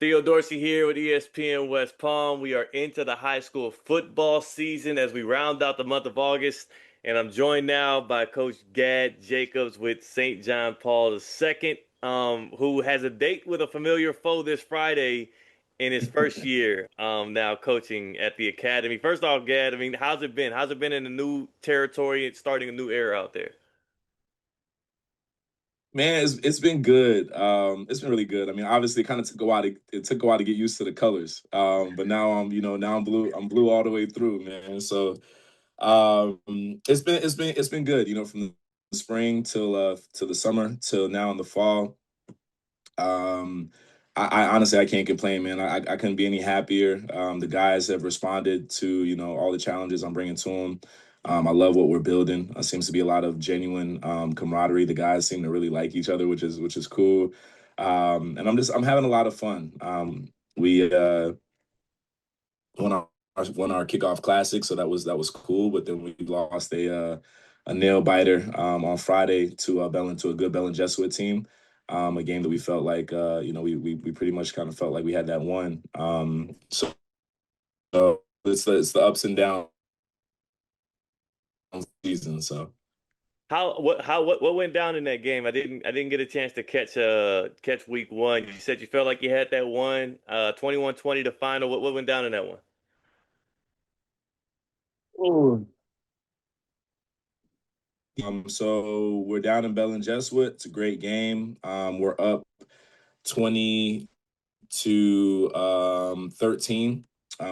Theo Dorsey here with ESPN West Palm. We are into the high school football season as we round out the month of August. And I'm joined now by Coach Gad Jacobs with St. John Paul II, who has a date with a familiar foe this Friday in his first year now coaching at the academy. First off, Gad, I mean, how's it been? How's it been in a new territory and starting a new era out there? Man, it's been good. It's been really good. I mean, obviously, it kind of took a while to get used to the colors. But now now I'm blue. I'm blue all the way through, man. So it's been good. From the spring till the summer till now in the fall. Um, I honestly I can't complain, man. I couldn't be any happier. The guys have responded to all the challenges I'm bringing to them. I love what we're building. Seems to be a lot of genuine camaraderie. The guys seem to really like each other, which is cool. And I'm having a lot of fun. We won our kickoff classic, so that was cool. But then we lost a nail biter on Friday to to a good Bell and Jesuit team. A game that we felt like we pretty much kind of felt like we had that one. So it's the ups and downs of the season. So What went down in that game? I didn't get a chance to catch week one. You said you felt like you had that one, 21-20 to final. What went down in that one? Ooh. So we're down in Bell and Jesuit. It's a great game. We're up 20 to 13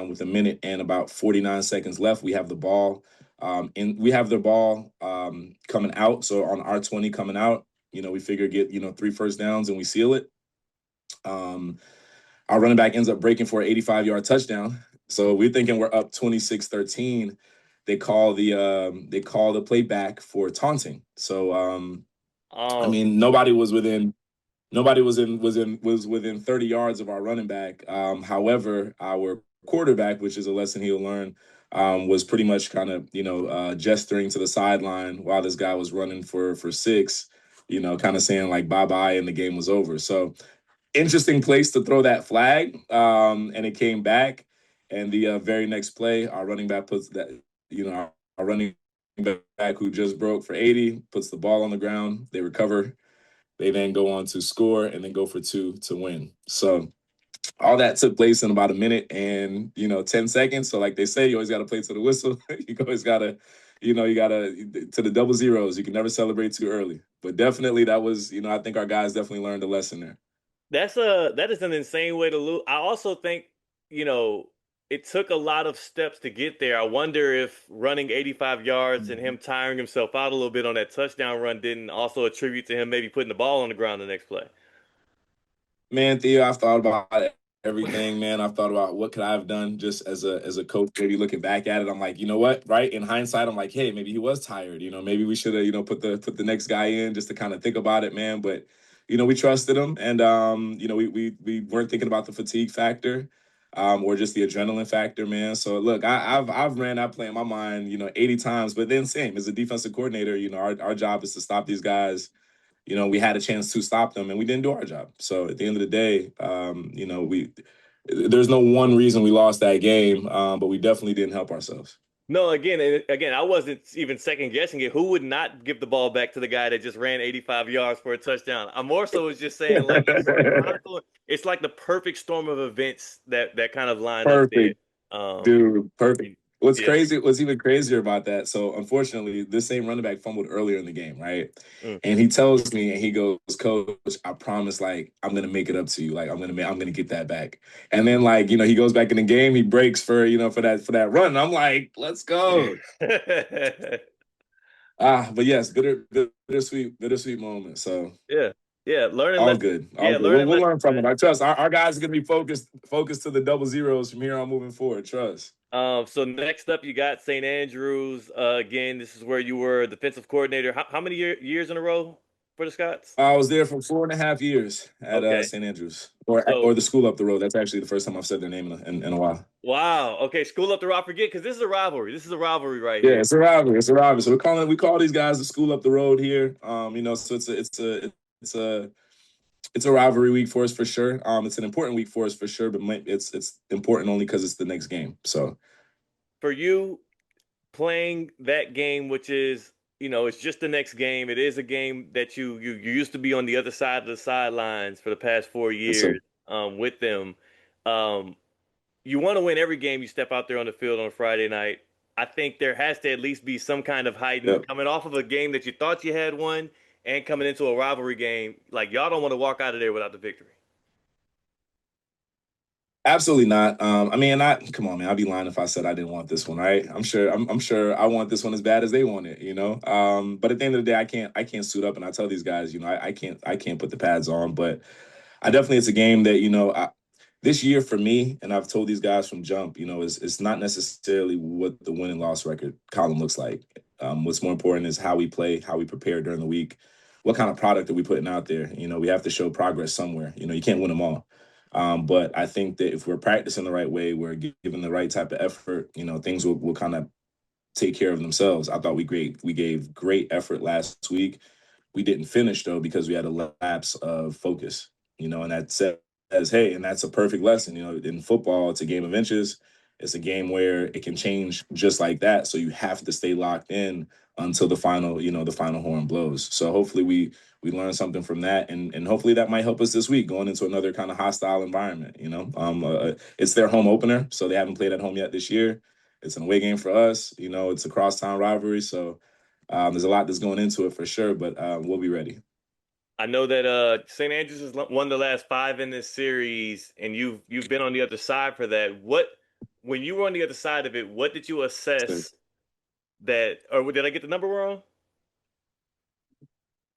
with a minute and about 49 seconds left. We have the ball we have the ball coming out. So on our 20 coming out, we figure get, three first downs and we seal it. Um, our running back ends up breaking for an 85-yard touchdown. So we're thinking we're up 26-13. They call the play back for taunting. So I Um, mean, nobody was within 30 yards of our running back. However, our quarterback, which is a lesson he'll learn, was pretty much kind of gesturing to the sideline while this guy was running for six, kind of saying like bye bye, and the game was over. So interesting place to throw that flag, and it came back. And the very next play, our running back puts that our running back who just broke for 80 puts the ball on the ground. They recover, they then go on to score and then go for two to win. So all that took place in about a minute and 10 seconds. So like they say, you always got to play to the whistle. You always got to, you got to the double zeros. You can never celebrate too early. But definitely that was, I think our guys definitely learned a lesson there. that is an insane way to lose. I also think, you know, it took a lot of steps to get there. I wonder if running 85 yards and him tiring himself out a little bit on that touchdown run didn't also attribute to him maybe putting the ball on the ground the next play. Man, Theo, I've thought about everything, man. I've thought about what could I have done just as a coach. Maybe looking back at it, I'm like, you know what? Right in hindsight, I'm like, hey, maybe he was tired. Maybe we should have, put the next guy in just to kind of think about it, man. But we trusted him, and we weren't thinking about the fatigue factor, or just the adrenaline factor, man. So look, I've ran that play in my mind, 80 times. But then same as a defensive coordinator, our job is to stop these guys. We had a chance to stop them and we didn't do our job. So at the end of the day, we there's no one reason we lost that game, but we definitely didn't help ourselves. No, again, I wasn't even second guessing it. Who would not give the ball back to the guy that just ran 85 yards for a touchdown? I more so was just saying, like, it's like the perfect storm of events that kind of line up there. Perfect, Um, dude. Perfect. What's yeah. crazy, what's even crazier about that? So unfortunately, this same running back fumbled earlier in the game, right? Mm. And he tells me, and he goes, "Coach, I promise, like I'm gonna make it up to you. Like I'm gonna get that back." And then like he goes back in the game, he breaks for for that run. And I'm like, "Let's go." But yes, bittersweet moment. So Yeah, yeah. Learning all lessons. good, all Yeah, good. learning We'll lessons, learn from man. it. I trust our guys are gonna be focused to the double zeros from here on moving forward. Trust. So next up, you got St. Andrews. Again, this is where you were defensive coordinator. How many years in a row for the Scots? I was there for 4.5 years at Okay. St. Andrews, or So the school up the road. That's actually the first time I've said their name in a while. wow. Okay, school up the rock. Forget because this is a rivalry. This is a rivalry right Yeah, here. it's a rivalry. It's a rivalry. So we call these guys the school up the road here. So it's a It's a rivalry week for us for sure. It's an important week for us for sure, but it's important only because it's the next game. So For you, playing that game, which is, it's just the next game. It is a game that you used to be on the other side of the sidelines for the past 4 years so with them. Um, you want to win every game you step out there on the field on a Friday night. I think there has to at least be some kind of heightened yep. coming off of a game that you thought you had won and coming into a rivalry game. Like y'all don't want to walk out of there without the victory. Absolutely not. I mean, I come on, man. I'd be lying if I said I didn't want this one, right? I'm sure I want this one as bad as they want it, you know. But at the end of the day, I can't suit up, and I tell these guys, I can't put the pads on. But I definitely, it's a game that this year for me, and I've told these guys from jump, is it's not necessarily what the win and loss record column looks like. What's more important is how we play, how we prepare during the week, what kind of product are we putting out there. We have to show progress somewhere. You can't win them all. But I think that if we're practicing the right way, we're giving the right type of effort, things will kind of take care of themselves. I thought we gave great effort last week. We didn't finish though because we had a lapse of focus, and that says, hey, and that's a perfect lesson. In football, it's a game of inches. It's a game where it can change just like that. So you have to stay locked in until the final horn blows. So hopefully we learn something from that, and hopefully that might help us this week going into another kind of hostile environment. It's their home opener, so they haven't played at home yet this year. It's an away game for us. It's a crosstown rivalry, so there's a lot that's going into it for sure, but we'll be ready. I know that St. Andrews has won the last five in this series, and you've been on the other side for that. When you were on the other side of it, what did you So, assess that, or did I get the number wrong?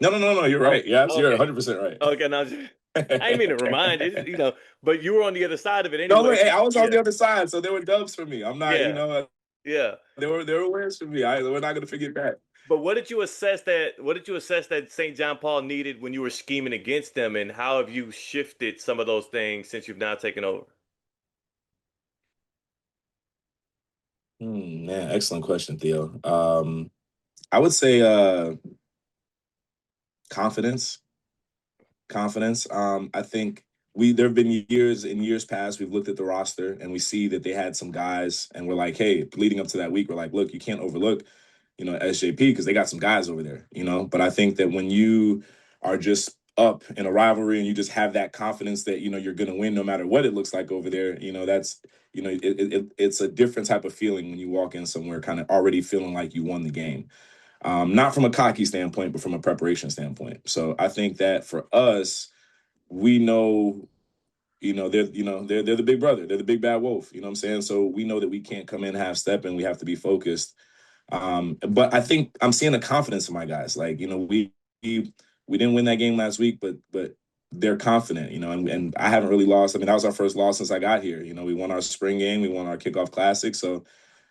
no. You're Oh, right. Yes, you're okay, 100% right. okay. Now, I didn't mean to remind you, but you were on the other side of it No, anyway. look, hey, I was on Yeah, the other side, so there were dubs for me. I'm not, yeah, yeah. there were wins for me. We're not gonna forget that. But what did you assess that? What did you assess that St. John Paul needed when you were scheming against them, and how have you shifted some of those things since you've now taken over? Man, excellent question, Theo. I would say confidence. Confidence. I think we there have been years in years past we've looked at the roster and we see that they had some guys and we're like, hey, leading up to that week, we're like, look, you can't overlook, SJP because they got some guys over there. But I think that when you are just up in a rivalry and you just have that confidence that you're going to win no matter what it looks like over there, that's it's a different type of feeling when you walk in somewhere kind of already feeling like you won the game. Not from a cocky standpoint, but from a preparation standpoint. So I think that for us, we know, they're the big brother, they're the big bad wolf. You know what I'm saying? So we know that we can't come in half step and we have to be focused. But I think I'm seeing a confidence in my guys. Like, we didn't win that game last week, but they're confident, and I haven't really lost. I mean, that was our first loss since I got here. We won our spring game, we won our kickoff classic. So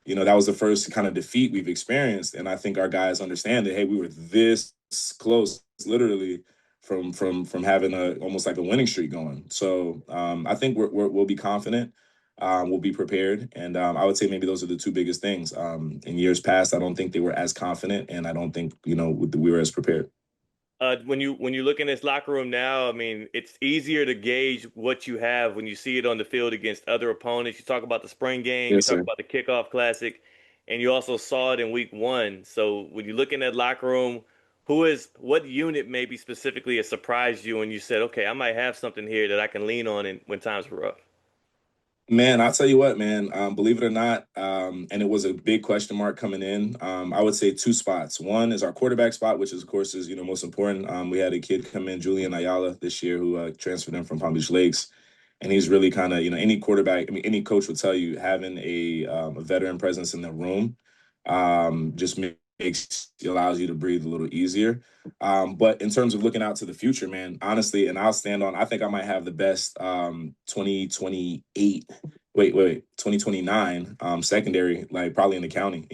that was the first kind of defeat we've experienced. And I think our guys understand that, hey, we were this close, literally, from having a almost like a winning streak going. So I think we'll be confident. We'll be prepared, and I would say maybe those are the two biggest things. In years past, I don't think they were as confident, and I don't think we were as prepared. When you look in this locker room now, I mean, it's easier to gauge what you have when you see it on the field against other opponents. You talk about the spring game, you Yes, talk sir. about the kickoff classic, and you also saw it in week one. So when you look in that locker room, what unit maybe specifically has surprised you and you said, okay, I might have something here that I can lean on when times are rough? Man, I'll tell you what, man. Believe it or not, and it was a big question mark coming in. I would say two spots. One is our quarterback spot, which is, of course, is most important. We had a kid come in, Julian Ayala, this year, who transferred in from Palm Beach Lakes, and he's really kind of any quarterback. I mean, any coach would tell you having a veteran presence in the room just makes allows you to breathe a little easier. But in terms of looking out to the future, man, honestly, and I'll stand on, I think I might have the best 2028, wait, 2029 secondary, like probably in the county.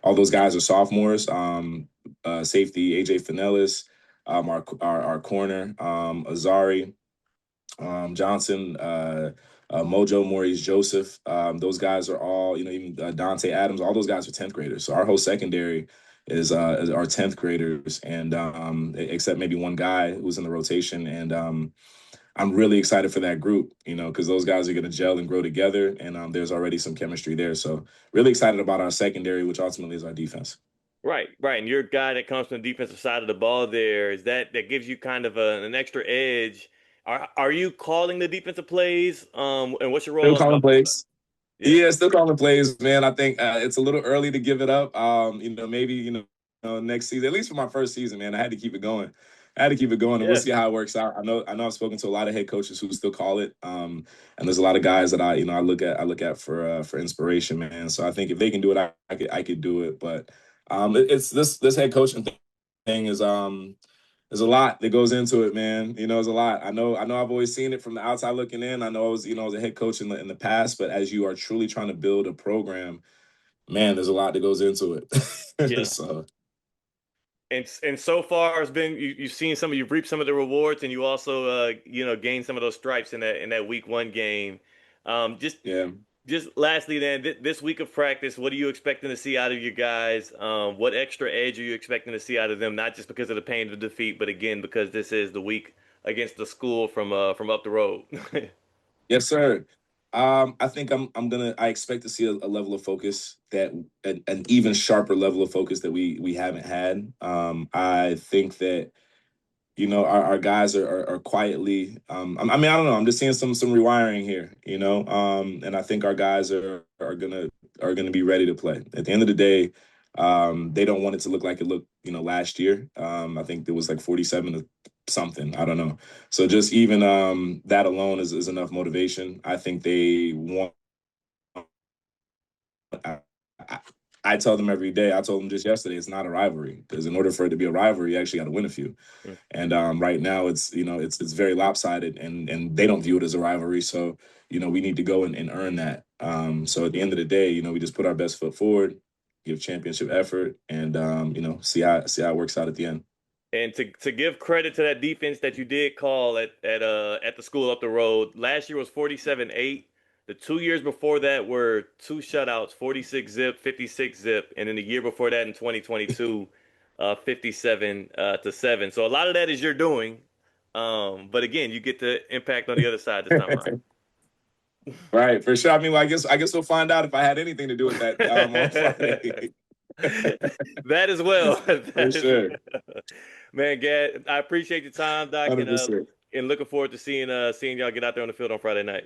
All those guys are sophomores. Safety, AJ Finellis, our corner, Azari, Johnson, Mojo, Maurice Joseph. Those guys are all, even Dante Adams, all those guys are 10th graders. So our whole secondary is our 10th graders, and except maybe one guy who's in the rotation, and I'm really excited for that group, because those guys are going to gel and grow together, and there's already some chemistry there. So really excited about our secondary, which ultimately is our defense. Right, right. And you're a guy that comes from the defensive side of the ball there. Is that gives you kind of an extra edge? Are you calling the defensive plays? And what's your role Still on the calling offensive side? plays. Yeah. Yeah, still calling plays, man. I think it's a little early to give it up. Maybe next season, at least for my first season, man, I had to keep it going. I had to keep it going, and we'll Yeah. see how it works out. I know, I've spoken to a lot of head coaches who still call it, and there's a lot of guys that I look at for inspiration, man. So I think if they can do it, I could do it. But it's this head coaching thing is there's a lot that goes into it, man. There's a lot. I know I've always seen it from the outside looking in. I know I was a head coach in the past, but as you are truly trying to build a program, man, there's a lot that goes into it. Yeah. So And so far it's been you've reaped some of the rewards, and you also gained some of those stripes in that week one game. Um, just yeah. just lastly, then this week of practice, what are you expecting to see out of your guys? What extra edge are you expecting to see out of them? Not just because of the pain of the defeat, but again because this is the week against the school from up the road. Yes, sir. I think I expect to see a level of focus that an even sharper level of focus that we haven't had. I think that our guys are quietly. I mean, I don't know. I'm just seeing some rewiring here, and I think our guys are gonna be ready to play. At the end of the day, they don't want it to look like it looked, last year. I think it was like 47 to something. I don't know. So just even that alone is enough motivation. I think they want. I, I, I tell them every day. I told them just yesterday. It's not a rivalry because in order for it to be a rivalry, you actually got to win a few. And right now, it's very lopsided, and they don't view it as a rivalry. So we need to go and earn that. So at the end of the day, we just put our best foot forward, give championship effort, and see how it works out at the end. And to give credit to that defense that you did call at the school up the road, last year was 47-8. The 2 years before that were two shutouts, 46 zip, 56 zip, and then the year before that in 2022, 57 to 7. So a lot of that is your doing. But again, you get the impact on the other side this time Right, for sure. I mean, well, I guess we'll find out if I had anything to do with that on around. Friday. That as well. For That is sure, well. Man, Gad, I appreciate your time, Doc, 100%. and looking forward to seeing y'all get out there on the field on Friday night.